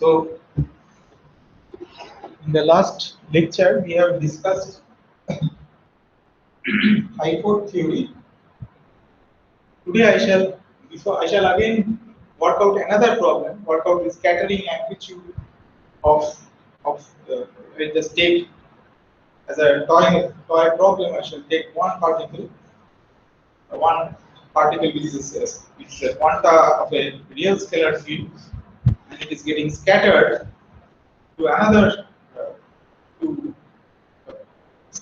So, in the last lecture, we have discussed high-code theory. Today, I shall again work out another problem. Work out the scattering amplitude of I just take as a toy problem. I shall take one particle which is a quanta of a real scalar field, and it is getting scattered to another to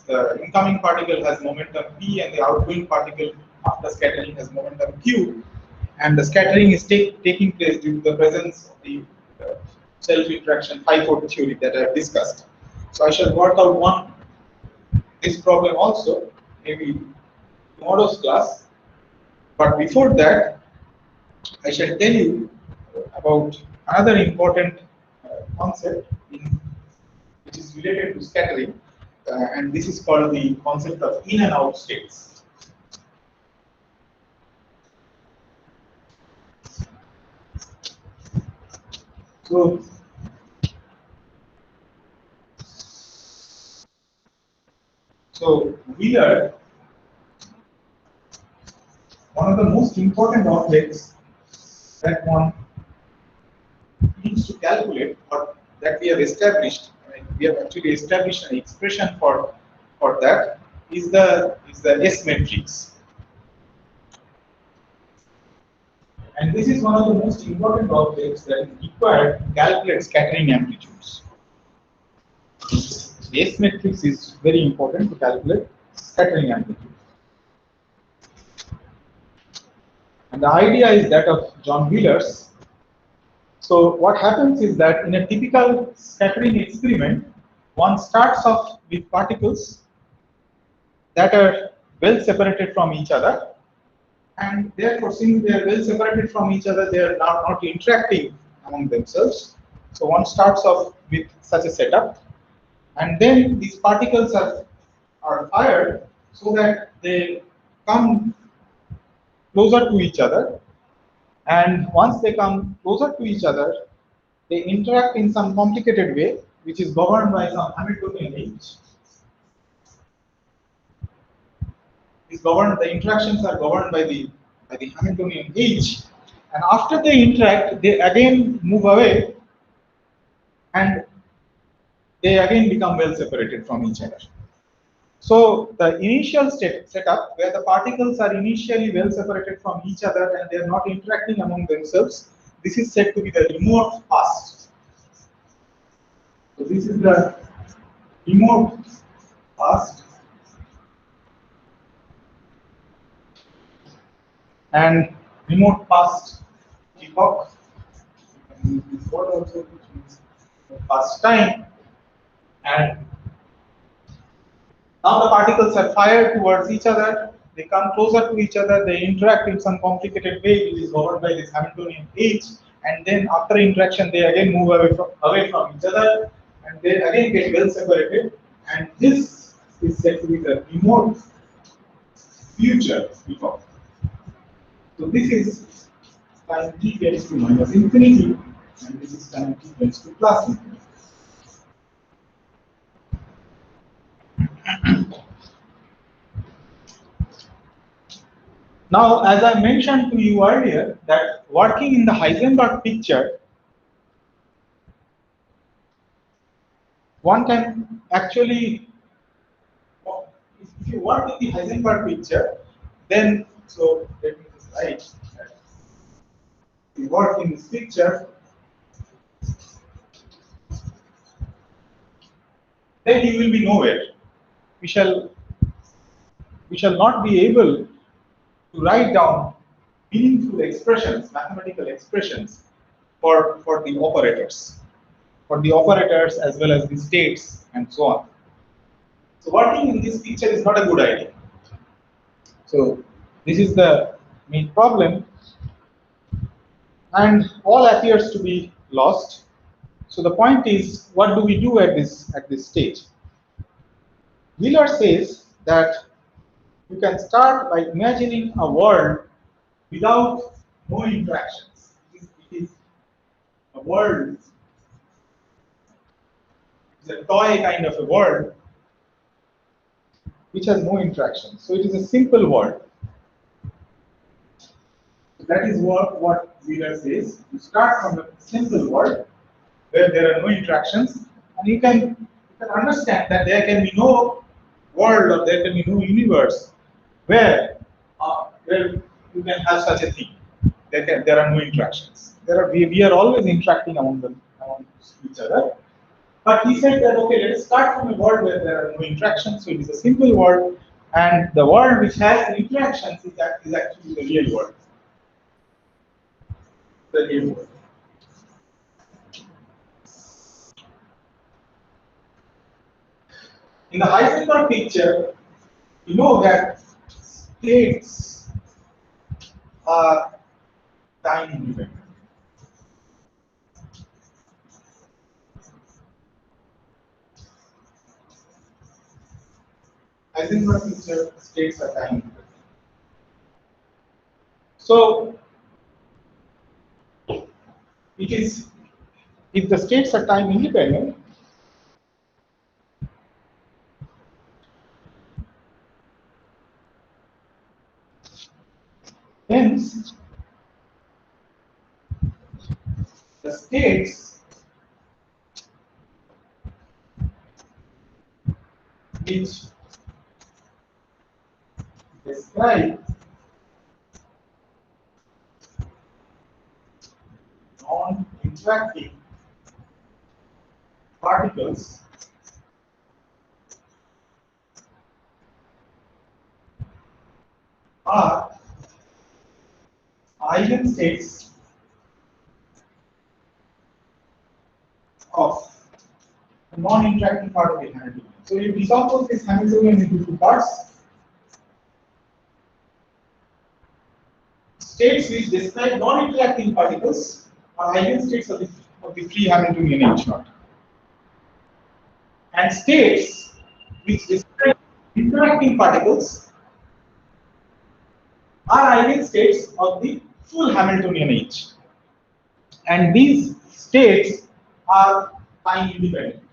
the incoming particle has momentum p and the outgoing particle after scattering has momentum q, and the scattering is taking place due to the presence of the self-interaction high-code theory that I have discussed. So I shall work out this problem also, maybe tomorrow's class. But before that, I shall tell you about another important concept which is related to scattering, and this is called the concept of in and out states. So Wheeler, one of the most important objects that one needs to calculate, or that we have established, we have actually established an expression for that, is the S matrix. And this is one of the most important objects that is required to calculate scattering amplitudes. The S matrix is very important to calculate scattering amplitude. And the idea is that of John Wheeler's. So what happens is that in a typical scattering experiment, one starts off with particles that are well separated from each other, and therefore, since they are well separated from each other, they are now not interacting among themselves. So one starts off with such a setup, and then these particles are fired so that they come closer to each other, and once they come closer to each other, they interact in some complicated way, which is governed by some Hamiltonian H. The interactions are governed by the Hamiltonian H, and after they interact, they again move away, and they again become well separated from each other. So the initial setup, where the particles are initially well separated from each other and they are not interacting among themselves, this is said to be the remote past. So this is the remote past, and remote past epoch. You can use this word also, which means past time. And now the particles are fired towards each other, they come closer to each other, they interact in some complicated way, which is governed by this Hamiltonian H, and then after interaction they again move away from each other, and they again get well separated, and this is said to be the remote future epoch. So this is time t tends to minus infinity, and this is time t tends to plus infinity. Now, as I mentioned to you earlier, that working in the Heisenberg picture, one can actually, if you work in the Heisenberg picture, then, so let me just write that if you work in this picture, then you will be nowhere. We shall not be able to write down meaningful expressions, mathematical expressions for the operators as well as the states and so on. So working in this picture is not a good idea. So this is the main problem, and all appears to be lost. So the point is, what do we do at this stage? Wheeler says that you can start by imagining a world without no interactions. It is a world a toy kind of a world which has no interaction. So it is a simple world. That is what Wheeler says. You start from a simple world where there are no interactions, and you can understand that there can be no world or there can be no universe where you can have such a thing. There are no interactions. We are always interacting among each other. But he said that okay, let us start from a world where there are no interactions. So it is a simple world, and the world which has interactions is actually the real world. The real world. In the Heisenberg picture, you know that states are time independent. Heisenberg picture, states are time independent. So it is, if the states are time independent, hence the states which describe non-interacting particles are eigenstates of a non-interacting part of the Hamiltonian. So you decompose this Hamiltonian into two parts. States which describe non-interacting particles are eigenstates of the free Hamiltonian H0. And states which describe interacting particles are eigenstates of the full Hamiltonian H. And these states are time independent.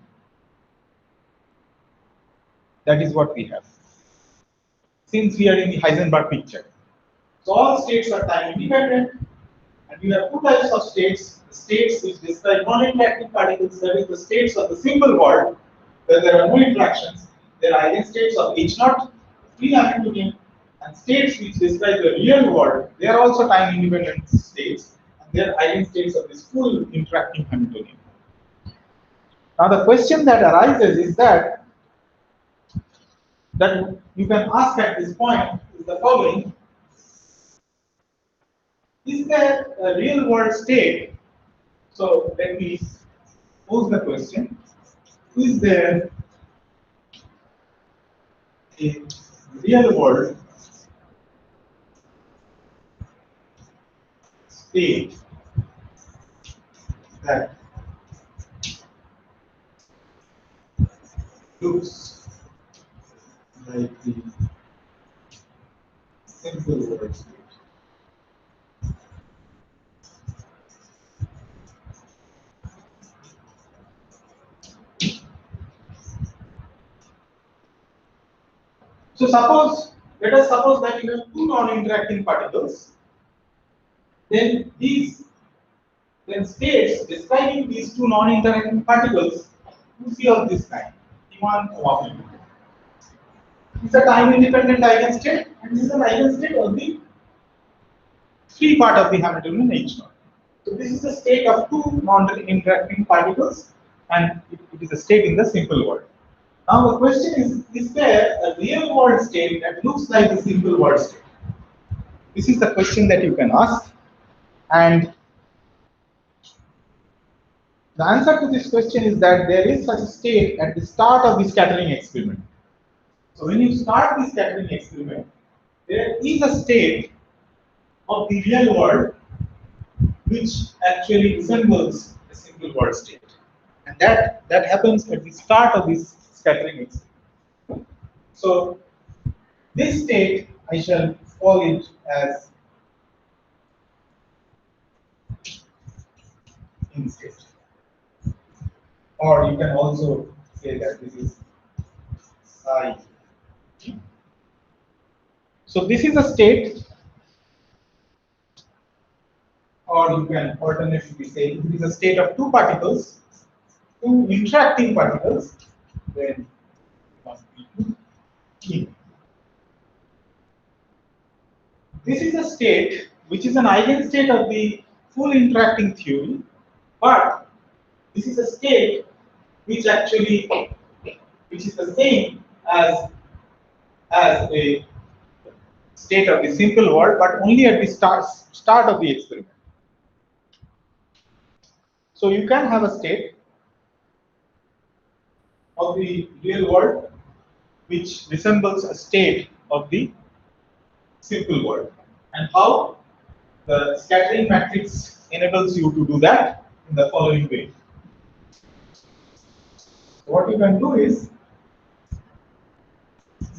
That is what we have. Since we are in the Heisenberg picture. So all states are time independent, and we have two types of states. The states which describe non-interacting particles, that is the states of the simple world, where there are no interactions. They are eigenstates of H0, free Hamiltonian, and states which describe the real world, they are also time independent states, and they are eigenstates of this full interacting Hamiltonian. Now the question that arises is that you can ask at this point is the following: is there a real world state? So let me pose the question: is there a real world state that looks like the simple world state? So let us suppose that you have two non-interacting particles. Then states describing these two non-interacting particles you see of this kind, T1, T2. It's a time-independent eigenstate, and this is an eigenstate of the free part of the Hamiltonian H0. So this is a state of two non-interacting particles, and it is a state in the simple world. Now the question is there a real world state that looks like the simple world state? This is the question that you can ask, and the answer to this question is that there is such a state at the start of the scattering experiment. So when you start the scattering experiment, there is a state of the real world which actually resembles a simple world state, and that happens at the start of this scattering experiment. So this state I shall call it as in state, or you can also say that this is psi t. So this is a state, or you can alternatively say it is a state of two particles, two interacting particles, then it must be t. This is a state which is an eigenstate of the full interacting theory, but this is a state which is the same as a state of the simple world, but only at the start of the experiment. So you can have a state of the real world which resembles a state of the simple world. And how? The scattering matrix enables you to do that in the following way. So what you can do is,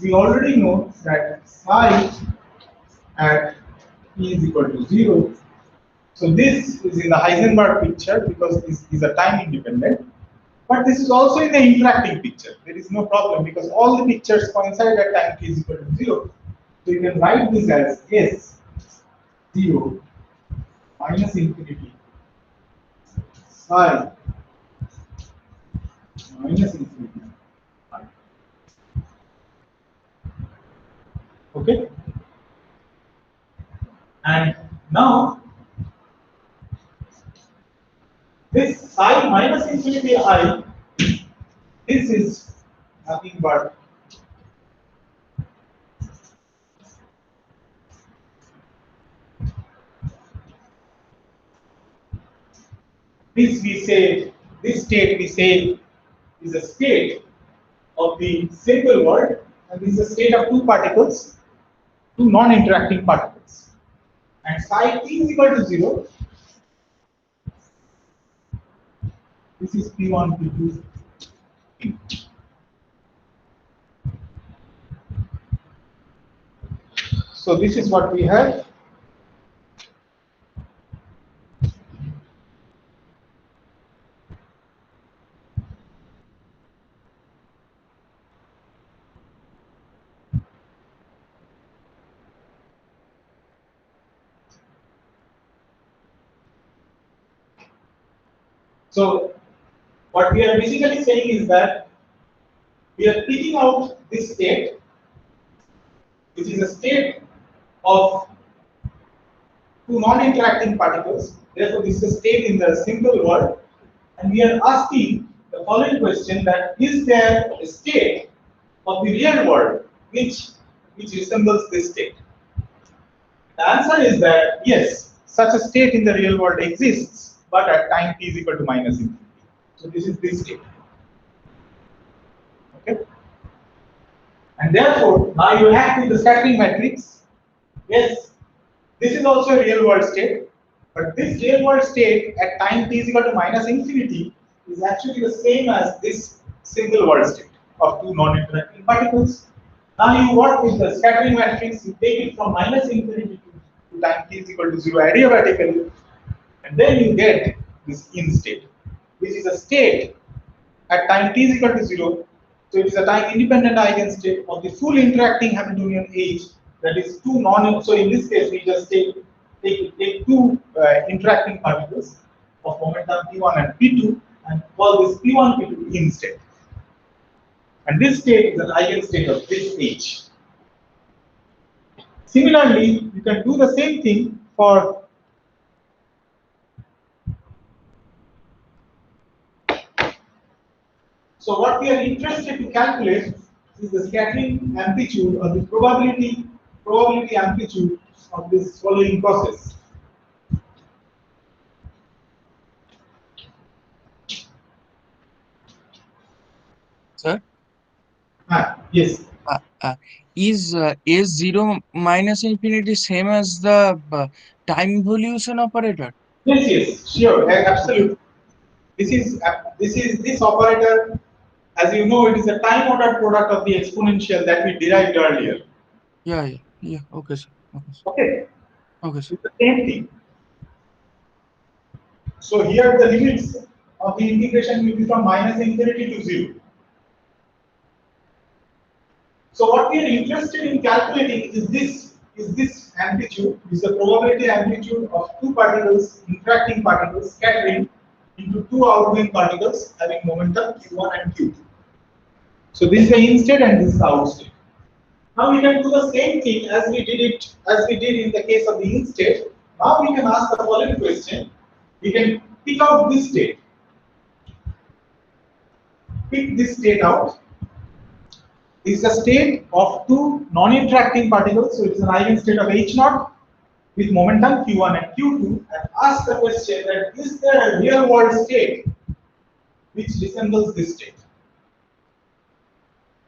we already know that psi at t is equal to 0. So this is in the Heisenberg picture because this is a time independent. But this is also in the interacting picture. There is no problem because all the pictures coincide at time t is equal to 0. So you can write this as S 0 minus infinity psi minus infinity. Okay? And now this psi minus infinity I, this is nothing but this state we say is a state of the simple world, and this is a state of two particles, two non-interacting particles. And psi t is equal to 0. This is P1, P2, P. So this is what we have. So what we are basically saying is that we are picking out this state, which is a state of two non-interacting particles. Therefore, this is a state in the simple world, and we are asking the following question: that is there a state of the real world which resembles this state? The answer is that yes, such a state in the real world exists, but at time t is equal to minus infinity. So this is this state. Okay. And therefore, now you have with the scattering matrix. Yes, this is also a real world state, but this real world state at time t is equal to minus infinity is actually the same as this single world state of two non-interacting particles. Now you work with the scattering matrix, you take it from minus infinity to time t is equal to 0 adiabatically, and then you get this in state, which is a state at time t is equal to 0. So it is a time independent eigenstate of the full interacting Hamiltonian H, that is two non. So in this case, we just take two interacting particles of momentum P1 and P2 and call this P1 P2 in state. And this state is an eigenstate of this H. Similarly, you can do the same thing for so what we are interested to calculate is the scattering amplitude or the probability amplitude of this following process. Sir? Yes. Is S0 minus infinity same as the time evolution operator? Yes, sure, absolutely. This operator, as you know, it is a time ordered product of the exponential that we derived earlier. Yeah. Okay, sir. Okay. Okay, sir. It's the same thing. So here the limits of the integration will be from minus infinity to 0. So what we are interested in calculating is this amplitude, is the probability amplitude of two particles, interacting particles, scattering into two outgoing particles having momentum q1 and q2. So this is the in state and this is the out state. Now we can do the same thing as we did in the case of the in state. Now we can ask the following question. We can pick out this state. Pick this state out. This is a state of two non-interacting particles, so it is an eigenstate of H0 with momentum q1 and q2, and ask the question that is there a real world state which resembles this state?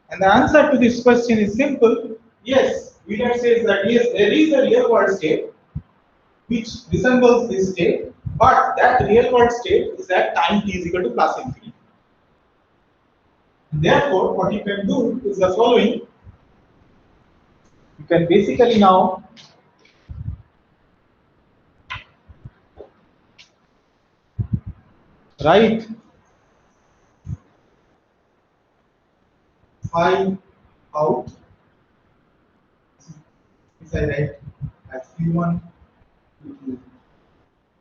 And the answer to this question is simple. Yes, Wheeler says that yes, there is a real world state which resembles this state, but that real world state is at time t is equal to plus infinity. Therefore, what you can do is the following. You can basically now write phi out. This I write as q1 q2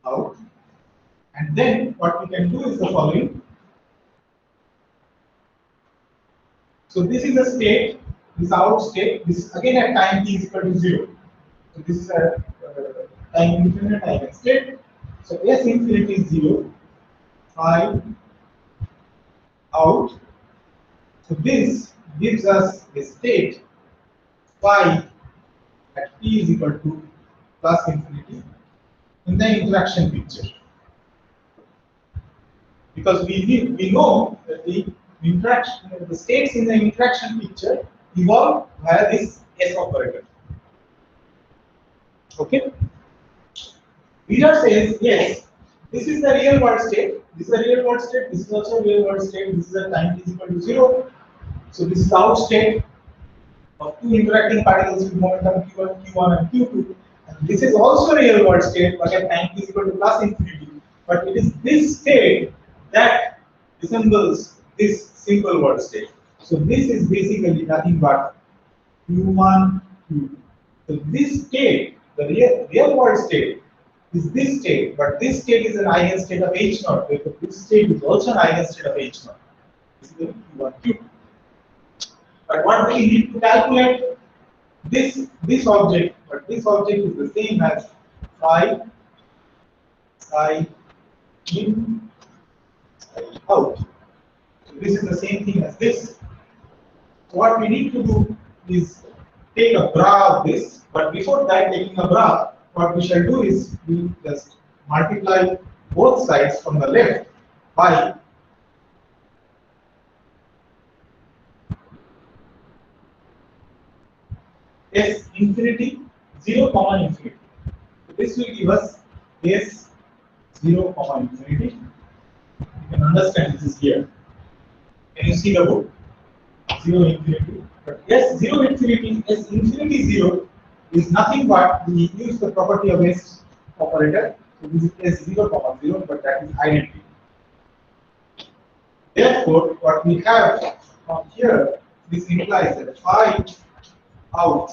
out, and then what we can do is the following. So this is a state, this out state. This is again at time t is equal to 0. So this is a time infinite eigen state. So S infinity is 0, phi out. So this gives us a state phi at t is equal to plus infinity in the interaction picture. Because we know that the states in the interaction picture evolve via this S operator. Okay? Wheeler says yes, this is the real world state, this is a real world state, this is also a real world state, this is a time t is equal to 0. So this is the out state of two interacting particles with momentum q1 and q2. And this is also a real world state, but at time t is equal to plus infinity. But it is this state that resembles this simple world state. So this is basically nothing but q1, q2. So this state, the real world state, is this state, but this state is an eigenstate of H0. Therefore, this state is also an eigenstate of H0. This is the q1, q2. But what we need to calculate this object, but this object is the same as psi in out. So this is the same thing as this. So what we need to do is take a bra of this, but before that taking a bra, what we shall do is we just multiply both sides from the left by S infinity 0 comma infinity. So this will give us S 0 comma infinity. You can understand this is here. Can you see the board? 0 infinity. But S 0 infinity, S infinity 0 is nothing but we use the property of S operator. So this is S 0 comma 0, but that is identity. Therefore, what we have from here, this implies that phi out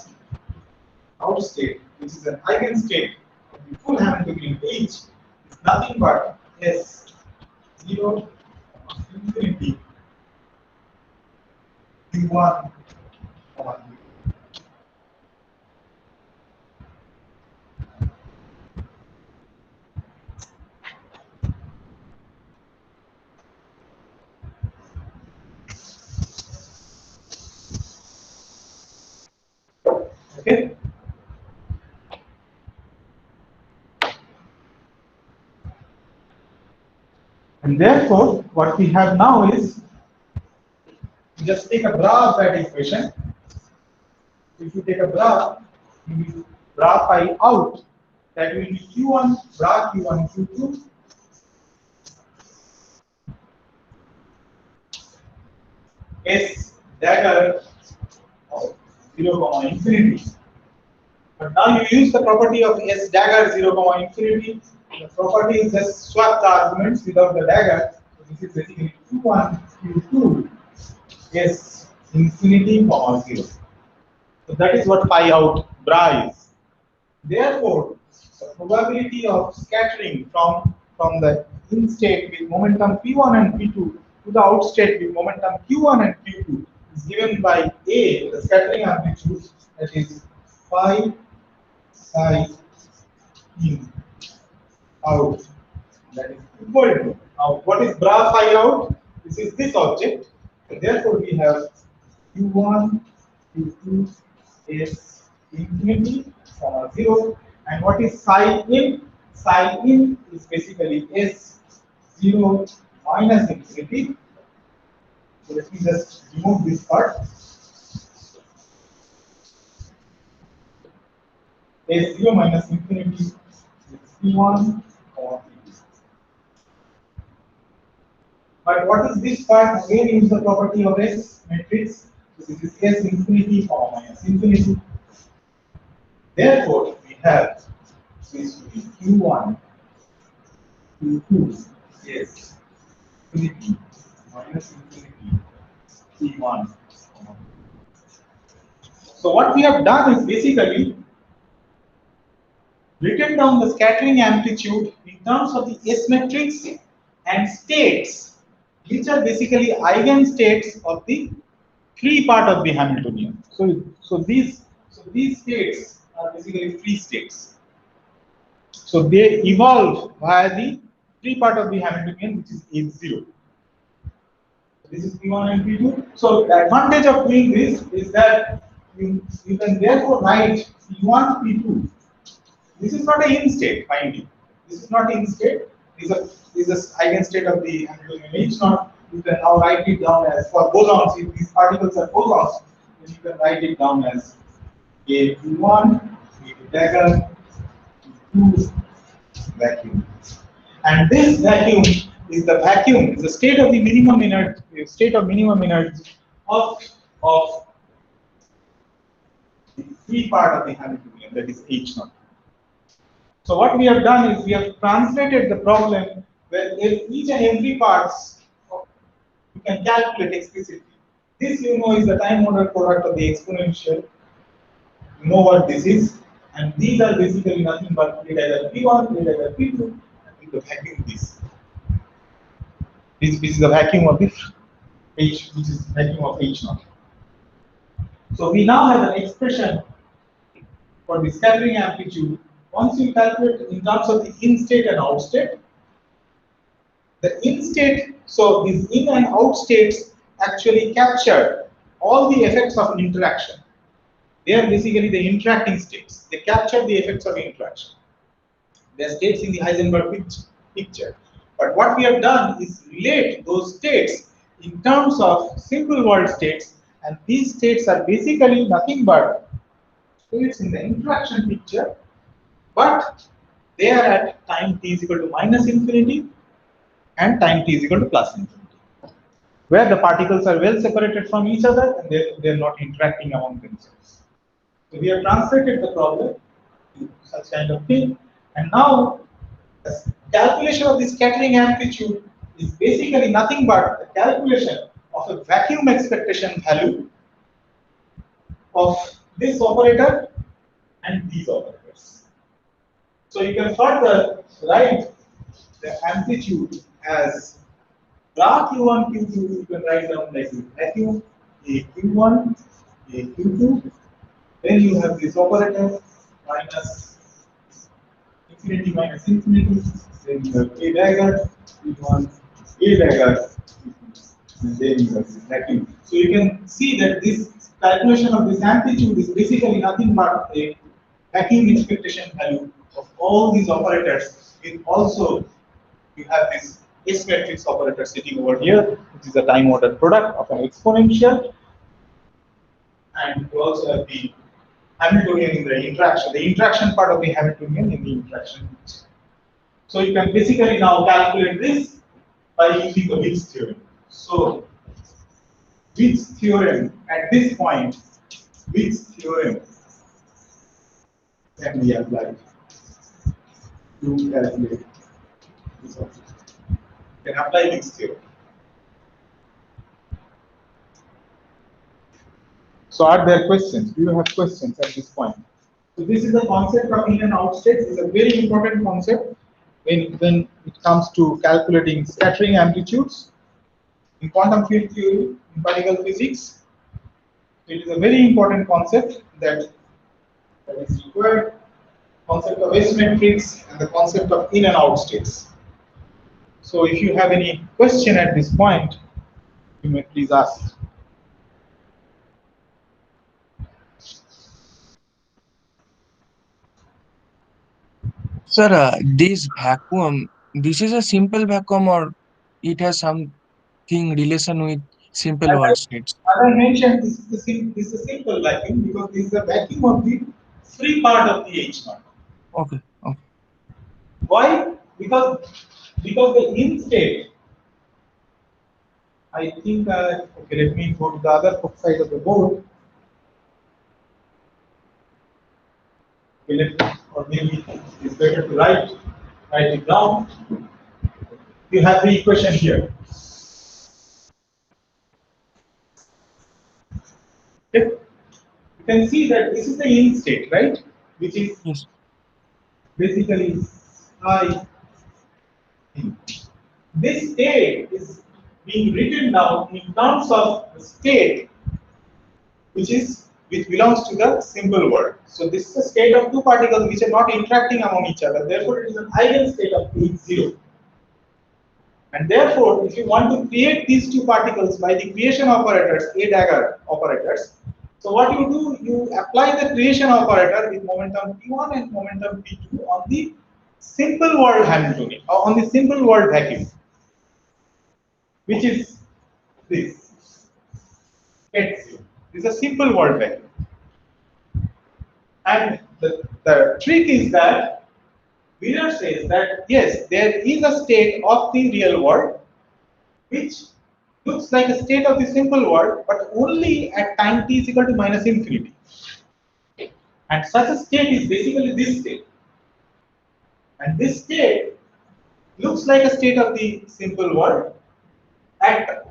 state, which is an eigenstate of the full Hamiltonian H, is nothing but S 0 infinity q1 comma q2. Okay. And therefore, what we have now is, we just take a bra of that equation. If you take a bra, you will bra phi out, that will be q1, bra q1, q2, S dagger of 0 comma infinity. But now you use the property of S dagger 0 comma infinity. The property is just swap the arguments without the dagger. So this is basically q1, q2, S infinity comma 0. So that is what phi out bra is. Therefore, the probability of scattering from the in state with momentum p1 and p2 to the out state with momentum q1 and q2 is given by A, the scattering amplitude, that is phi psi in out, that is equal to, now what is bra phi out? This is this object, and therefore we have q1 q2 is infinity 0, and what is psi in? Psi in is basically s0 minus infinity. So let me just remove this part. S0 minus infinity is p1 or p2. But what is this part? Again, is the property of S matrix. So this is S infinity or minus infinity. Therefore, we have this to be Q1, Q2, S infinity minus infinity, P1. So what we have done is basically written down the scattering amplitude in terms of the S matrix and states, which are basically eigenstates of the free part of the Hamiltonian. So these states are basically free states. So they evolve via the free part of the Hamiltonian, which is H0. So this is P1 and P2. So the advantage of doing this is that you can therefore write P1, P2. This is not an in state, mind you. This is not in state. This is eigenstate of the Hamiltonian H naught. You can now write it down as, for bosons, if these particles are bosons, then you can write it down as a P1, a dagger, P2 vacuum. And this vacuum is the vacuum, is the state of the minimum energy, of the free part of the Hamiltonian, that is H naught. So what we have done is we have translated the problem where each and every parts you can calculate explicitly. This you know is the time order product of the exponential. You know what this is, and these are basically nothing but either P1, either P2, and with the vacuum this. This is the vacuum of the H, which is vacuum of H naught. So we now have an expression for the scattering amplitude. Once you calculate in terms of the in state and out state, the in state, so these in and out states actually capture all the effects of interaction. They are basically the interacting states. They capture the effects of interaction. They are states in the Heisenberg picture. But what we have done is relate those states in terms of simple world states, and these states are basically nothing but states in the interaction picture, but they are at time t is equal to minus infinity and time t is equal to plus infinity, where the particles are well separated from each other and they are not interacting among themselves. So we have translated the problem to such kind of thing, and now the calculation of the scattering amplitude is basically nothing but the calculation of a vacuum expectation value of this operator and these operators. So you can further write the amplitude as bra Q1, Q2, you can write down like this: vacuum a Q1, a Q2, then you have this operator minus infinity minus infinity, then you have a dagger, Q1, a dagger, and then you have this vacuum. So you can see that this calculation of this amplitude is basically nothing but a vacuum expectation value of all these operators. With also you have this S matrix operator sitting over here, which is a time ordered product of an exponential, and you also have the Hamiltonian in the interaction part of the Hamiltonian in the interaction. So you can basically now calculate this by using the Wick's theorem. So Wick's theorem at this point, Wick's theorem can be applied to calculate this object. You can apply Wick's theorem. So are there questions? Do you have questions at this point? So this is the concept of in and out states. It's a very important concept when it comes to calculating scattering amplitudes in quantum field theory, in particle physics. It is a very important concept that is required. Concept of S matrix and the concept of in and out states. So if you have any question at this point, you may please ask. Sir, this vacuum, this is a simple vacuum or it has something relation with simple world states? As I mentioned, this is a simple vacuum because this is a vacuum of the free part of the H naught. Okay, okay. Why? Because the in state, I think, okay, let me go to the other side of the board. Okay, or maybe it's better to write it down. You have the equation here. Okay. You can see that this is the in state, right? Which is Yes. basically I. This state is being written down in terms of the state which belongs to the simple world. So this is a state of two particles which are not interacting among each other. Therefore, it is an eigenstate of H0. And therefore, if you want to create these two particles by the creation operators, A dagger operators, so what you do, you apply the creation operator with momentum P1 and momentum P2 on the simple world Hamiltonian, or on the simple world vacuum, which is this. This is a simple world vacuum. And the trick is that Wheeler says that yes, there is a state of the real world which looks like a state of the simple world, but only at time t is equal to minus infinity. And such a state is basically this state. And this state looks like a state of the simple world at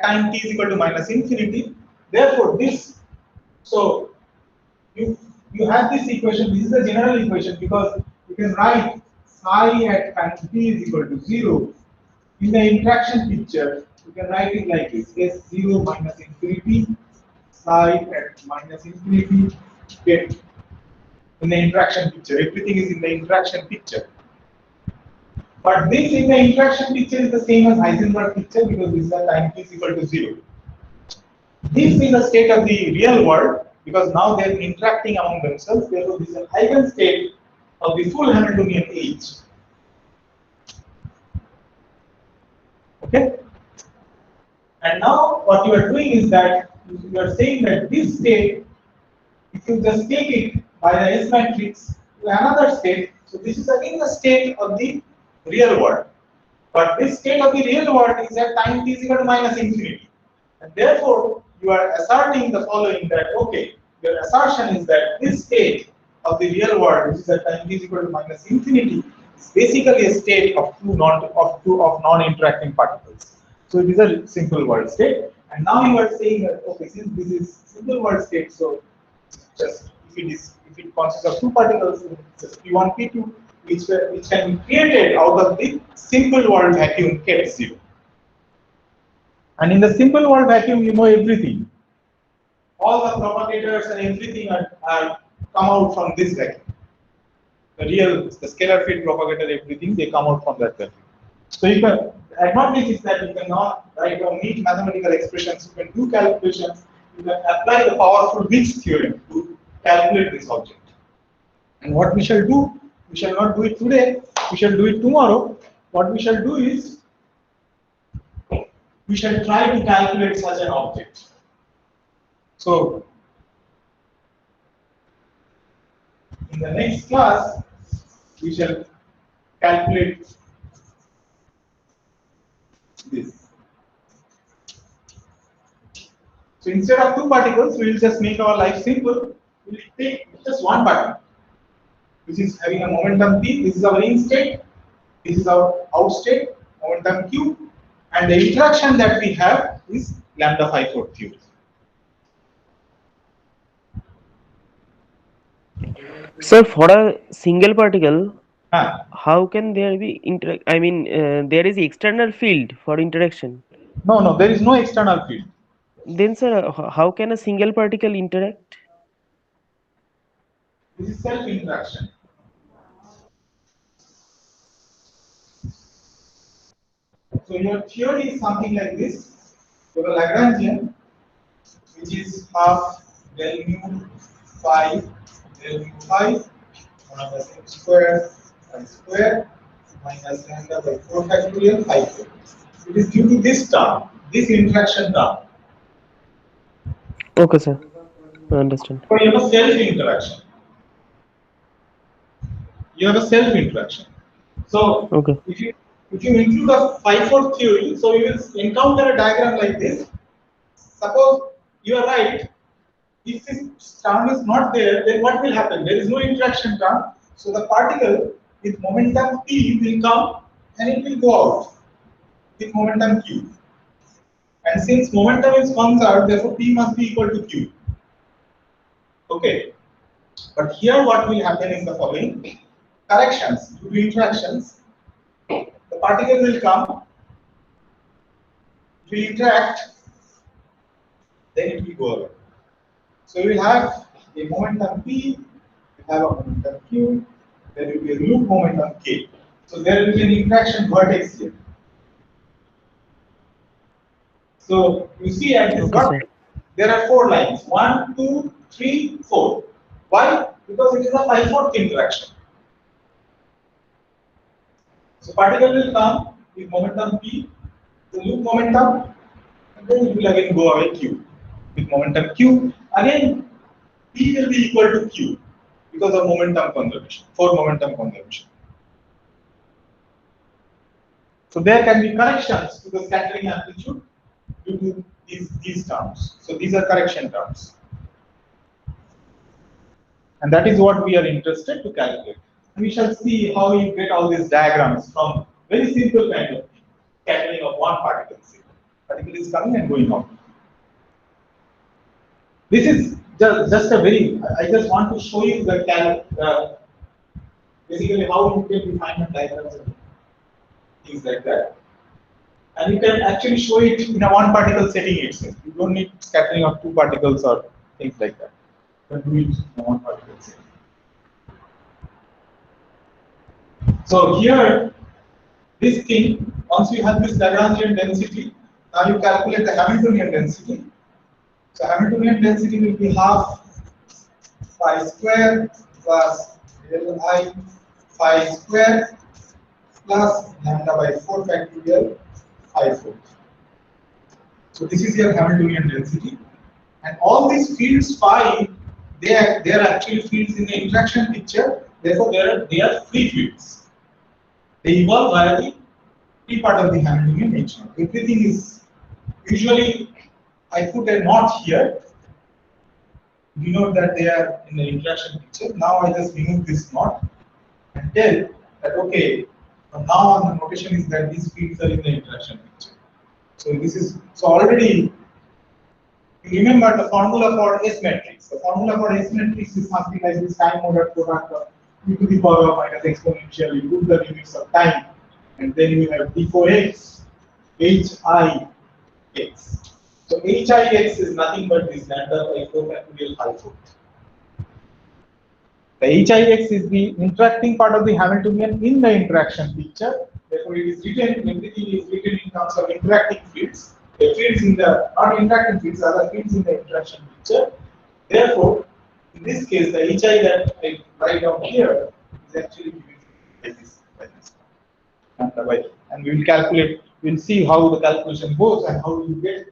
time t is equal to minus infinity. Therefore, this, so you have this equation. This is a general equation because you can write psi at time t is equal to 0 in the interaction picture. You can write it like this: S0 minus infinity psi at minus infinity. Get in the interaction picture. Everything is in the interaction picture. But this in the interaction picture is the same as Heisenberg picture because this is a time t is equal to 0. This is the state of the real world because now they are interacting among themselves. Therefore, this is an eigenstate of the full Hamiltonian H. Okay? And now what you are doing is that you are saying that this state, if you just take it by the S matrix to another state, so this is again the state of the real world. But this state of the real world is at time t is equal to minus infinity. And therefore, you are asserting the following that, okay, your assertion is that this state of the real world, which is at time t is equal to minus infinity, is basically a state of two non-interacting particles. So it is a simple world state. And now you are saying that, okay, since this is simple world state, so just if it consists of two particles, just P1, P2, which can be created out of the simple world vacuum kept 0. And in the simple world vacuum, you know everything. All the propagators and everything are come out from this vacuum. The scalar field propagator, everything, they come out from that vacuum. So you can, the advantage is that you can now write down neat mathematical expressions, you can do calculations, you can apply the powerful Wick's theorem to calculate this object. And what we shall do, we shall not do it today, we shall do it tomorrow. What we shall do is, we shall try to calculate such an object. So, in the next class, we shall calculate this. So, instead of two particles, we will just make our life simple. We will take just one particle, which is having a momentum p. This is our in state. This is our out state, momentum q. And the interaction that we have is lambda phi 4 theory. So for a single particle, Huh. how can there be there is external field for interaction. No, no, there is no external field. Then, sir, how can a single particle interact? This is self interaction. So your theory is something like this. So the Lagrangian, which is half del mu phi del mu phi 1 plus m square phi square minus lambda by 4 factorial phi square. It is due to this term, this interaction term. Okay, sir. I understand. So you have a self interaction. You have a self interaction. So Okay. if you include a phi 4 theory, so you will encounter a diagram like this. Suppose you are right. If this term is not there, then what will happen? There is no interaction term. So the particle with momentum p will come and it will go out with momentum q. And since momentum is conserved, therefore p must be equal to q. Okay. But here what will happen is the following. Corrections due to interactions, the particle will come, it will interact, then it will go away. So you will have a momentum p, you have a momentum q, there will be a loop momentum k. So there will be an interaction vertex here. So you see at this Okay, sir. vertex, there are 4 lines. 1, 2, 3, 4. Why? Because it is a pi-4th interaction. So particle will come with momentum p, the loop momentum, and then it will again go away q. With momentum q, again p will be equal to q because of momentum conservation, for momentum conservation. So there can be corrections to the scattering amplitude due to these terms. So these are correction terms. And that is what we are interested to calculate. And we shall see how you get all these diagrams from very simple kind of scattering of one particle. Particle is coming and going out. This is just a very, I just want to show you the basically how you can define a diagrams and things like that. And you can actually show it in a one particle setting itself. You don't need scattering of 2 particles or things like that. You can do it in a one particle setting. So here, this thing, once you have this Lagrangian density, now you calculate the Hamiltonian density. So Hamiltonian density will be half phi square plus del I phi square plus lambda by 4 factorial phi 4. So this is your Hamiltonian density, and all these fields phi, they are actually fields in the interaction picture. Therefore, they are free fields. They evolve via the free part of the Hamiltonian nature. Everything is usually I put a knot here, denote that they are in the interaction picture. Now I just remove this knot and tell that okay, from now on the notation is that these fields are in the interaction picture. So this is so already. You remember the formula for S matrix. The formula for S matrix is something like this time order product of e to the power of minus exponential. You put the limits of time, and then you have d4x, hix. So hix is nothing but this lambda by 4 factorial phi 4. The hix is the interacting part of the Hamiltonian in the interaction picture. Therefore, it is written, everything is written in terms of interacting fields. The fields in the, not interacting fields, other fields in the interaction picture. Therefore, in this case, the hi that I write down here is actually given like this. And we will calculate, we will see how the calculation goes and how you get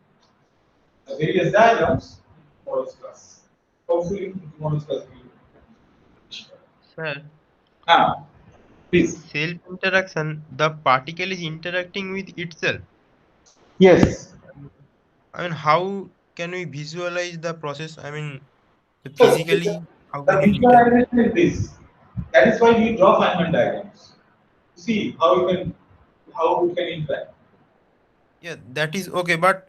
the various diagrams in tomorrow's class. Hopefully, in tomorrow's class, we will. Sir, Ah, in please. self-interaction, the particle is interacting with itself. Yes. I mean, how can we visualize the process? I mean, So physically, how we the can interact? visualization is this. That is why we draw Feynman diagrams. See how we can interact. Yeah, that is okay, but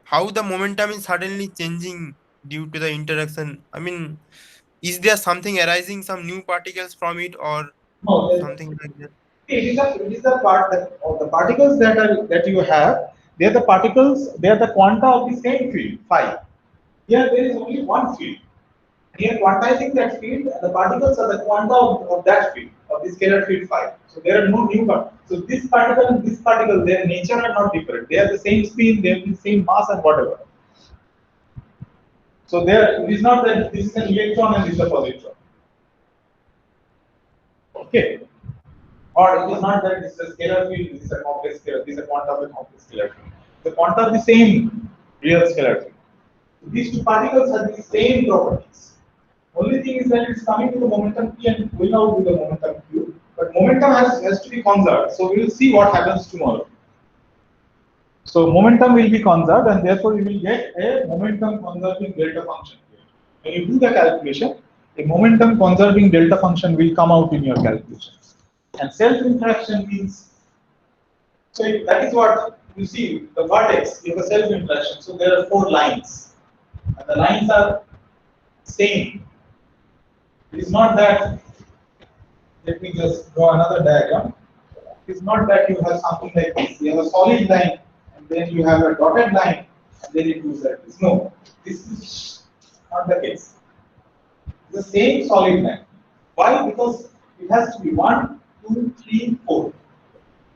how the momentum is suddenly changing due to the interaction? I mean, is there something arising, some new particles from it, or No, something like that? it is the part that of the particles that you have. They are the particles. They are the quanta of the same field phi. Here there is only one field. Here quantizing that field, the particles are the quanta of that field, of the scalar field phi. So there are no new particles. So this particle and this particle, their nature are not different. They are the same spin, they have the same mass and whatever. So there, it is not that this is an electron and this is a positron. Okay. Or it is not that this is a scalar field, this is a complex scalar, this is a quanta of a complex scalar field. The quanta are the same real scalar field. So these two particles have the same properties. Only thing is that it's coming to the momentum P and going out with the momentum Q. But momentum has to be conserved. So we will see what happens tomorrow. So momentum will be conserved, and therefore you will get a momentum conserving delta function. When you do the calculation, a momentum conserving delta function will come out in your calculation. And self-interaction means, so that is what you see, the vertex, you have a self-interaction. So there are 4 lines, and the lines are same. It is not that, let me just draw another diagram. It is not that you have something like this. You have a solid line, and then you have a dotted line, and then it goes like this. No, this is not the case. The same solid line. Why? Because it has to be 1, 2, 3, 4.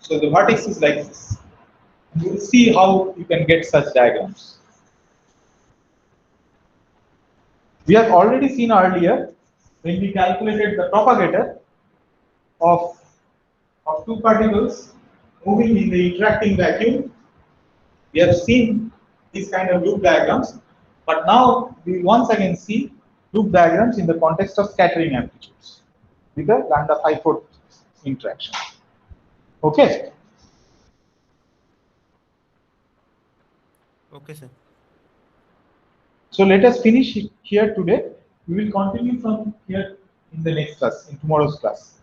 So the vertex is like this. You will see how you can get such diagrams. We have already seen earlier when we calculated the propagator of 2 particles moving in the interacting vacuum. We have seen these kind of loop diagrams, but now we will once again see loop diagrams in the context of scattering amplitudes with the lambda 5/4 interaction. Okay. Okay, sir. So let us finish here today. We will continue from here in the next class, in tomorrow's class.